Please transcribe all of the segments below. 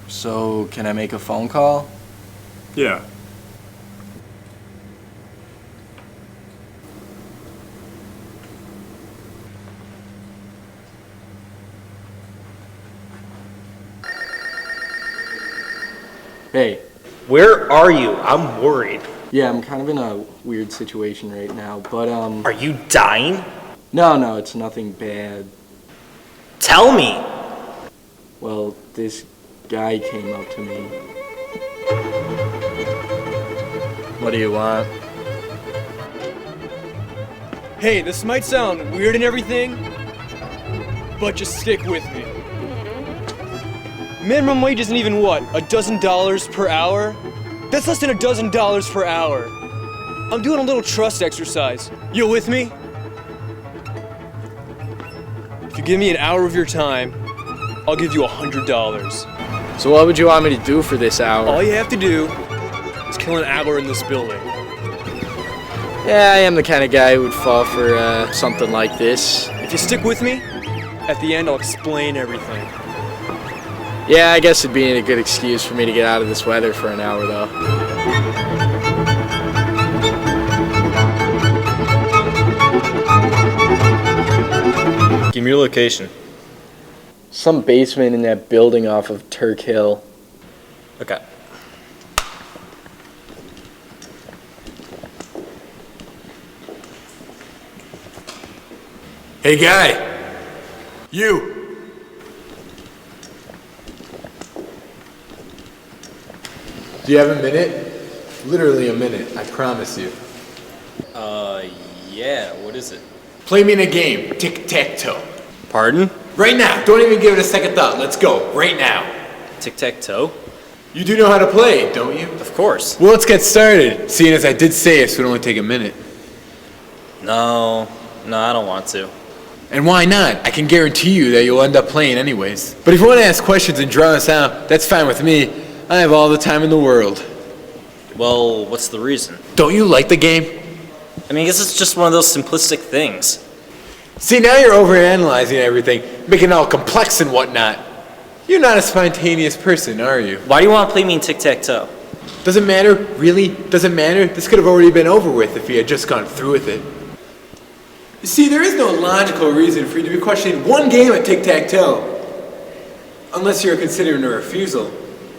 So, can I make a phone call? Yeah. Hey. Where are you? I'm worried. Yeah, I'm kind of in a weird situation right now, but Are you dying? No, it's nothing bad. Tell me. Well, this guy came up to me. What do you want? Hey, this might sound weird and everything, but just stick with me. Minimum wage isn't even what, $12 per hour? That's less than $12 per hour. I'm doing a little trust exercise. You with me? If you give me an hour of your time, I'll give you $100. So what would you want me to do for this hour? All you have to do is kill an hour in this building. Yeah, I am the kind of guy who would fall for something like this. If you stick with me, at the end I'll explain everything. Yeah, I guess it'd be a good excuse for me to get out of this weather for an hour, though. Give me your location. Some basement in that building off of Turk Hill. Okay. Hey, guy. You. Do you have a minute? Literally a minute, I promise you. Yeah, what is it? Play me in a game, tic-tac-toe. Pardon? Right now, don't even give it a second thought. Let's go, right now. Tic-tac-toe? You do know how to play, don't you? Of course. Well, let's get started, seeing as I did say this would only take a minute. No, I don't want to. And why not? I can guarantee you that you'll end up playing anyways. But if you want to ask questions and draw us out, that's fine with me. I have all the time in the world. Well, what's the reason? Don't you like the game? I mean, I guess it's just one of those simplistic things. See, now you're overanalyzing everything, making it all complex and whatnot. You're not a spontaneous person, are you? Why do you want to play me in tic-tac-toe? Doesn't matter, really? Doesn't matter? This could have already been over with if you had just gone through with it. You see, there is no logical reason for you to be questioning one game at tic-tac-toe. Unless you're considering a refusal.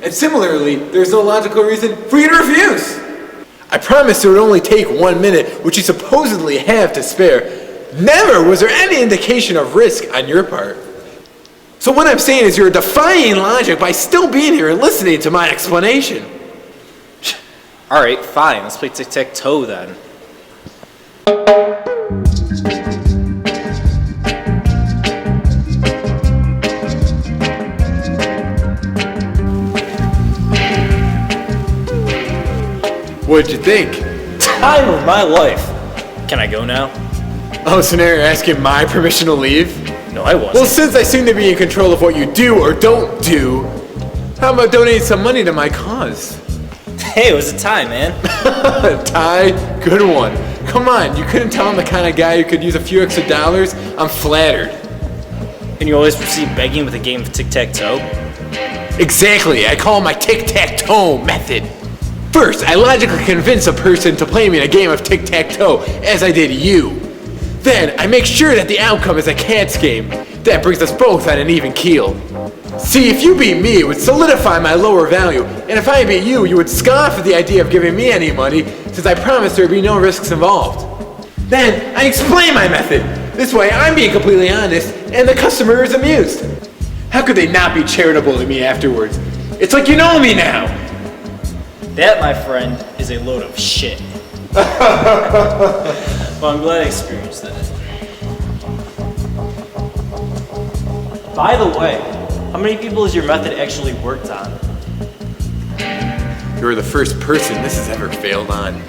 And similarly, there's no logical reason for you to refuse. I promised it would only take 1 minute, which you supposedly have to spare. Never was there any indication of risk on your part. So what I'm saying is you're defying logic by still being here and listening to my explanation. Alright, fine, let's play tic-tac-toe then. What'd you think? Time of my life. Can I go now? Oh, so now you're asking my permission to leave? No, I wasn't. Well, since I seem to be in control of what you do or don't do, how about donating some money to my cause? Hey, it was a tie, man. Ty, good one. Come on, you couldn't tell I'm the kind of guy who could use a few extra dollars? I'm flattered. And you always proceed begging with a game of tic-tac-toe? Exactly, I call it my tic-tac-toe method. First, I logically convince a person to play me in a game of tic-tac-toe, as I did you. Then, I make sure that the outcome is a cat's game. That brings us both on an even keel. See, if you beat me, it would solidify my lower value, and if I beat you, you would scoff at the idea of giving me any money, since I promised there would be no risks involved. Then, I explain my method. This way, I'm being completely honest, and the customer is amused. How could they not be charitable to me afterwards? It's like you know me now. That, my friend, is a load of shit. Well, I'm glad I experienced that. By the way, how many people has your method actually worked on? You're the first person this has ever failed on.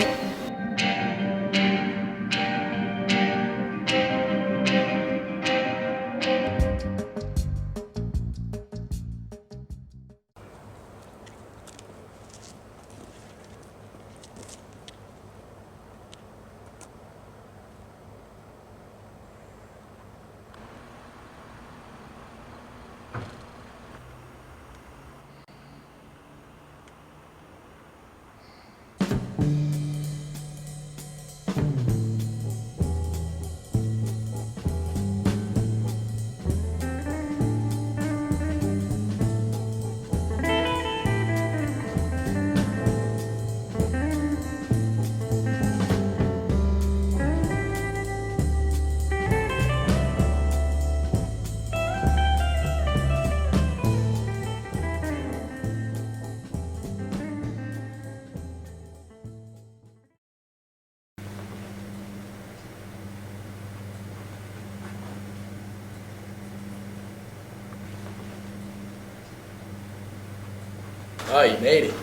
Oh, you made it.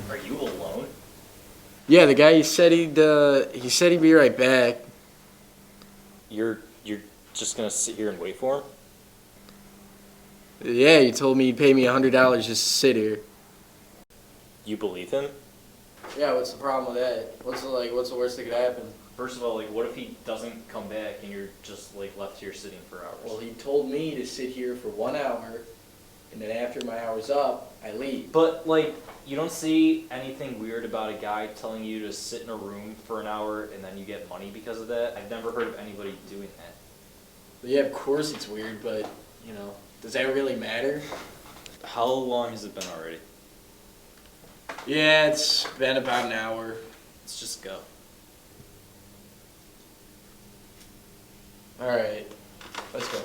Are you alone? Yeah, the guy he said he'd be right back. You're just gonna sit here and wait for him? Yeah, he told me he'd pay me $100 just to sit here. You believe him? Yeah, what's the problem with that? What's the worst that could happen? First of all, like, what if he doesn't come back and you're just like left here sitting for hours? Well, he told me to sit here for 1 hour, and then after my hour's up, I leave. But like, you don't see anything weird about a guy telling you to sit in a room for an hour and then you get money because of that? I've never heard of anybody doing that. Yeah, of course it's weird, but, you know, does that really matter? How long has it been already? Yeah, it's been about an hour. Let's just go. Alright, let's go.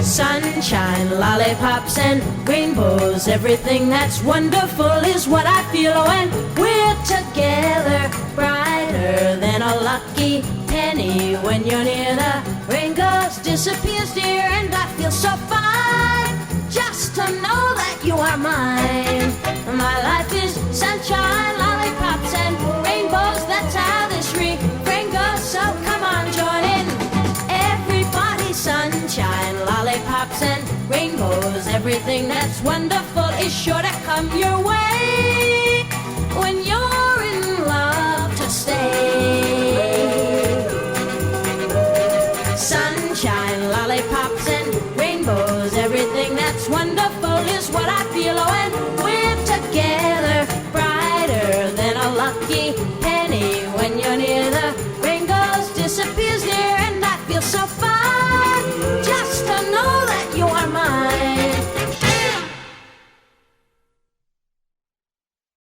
Sunshine, lollipops, and rainbows. Everything that's wonderful is what I feel when we're together. Brighter than a lucky penny when you're near. The rain goes, disappears, dear, and I feel so fine just to know that you are mine. My life is sunshine, lollipops, and rainbows. That's how this refrain goes. So come on, join in. Everybody, sunshine, lollipops, and rainbows. Everything that's wonderful is sure to come your